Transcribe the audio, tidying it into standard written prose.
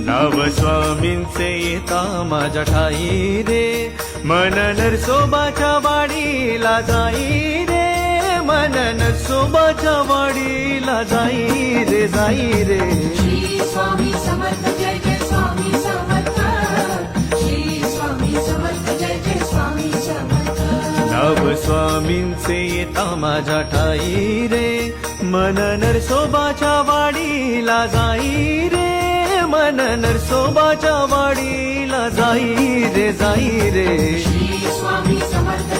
नवस्वामींचे येता माझ्या ठाई रे, मन नरसोबाच्या वाडीला जाई रे, मन नरसोबाच्या वाडीला जाई रे, जाई रे. श्री स्वामी समर्थ जय जय स्वामी समर्थ, श्री स्वामी समर्थ जय जय स्वामी समर्थ. नवस्वामींचे येता माझ्या ठाई रे, मन नरसोबाच्या वाडीला जाई रे, मन नरसोबाच्या वाडीला जाई रे, जाई रे. श्री स्वामी समर्थ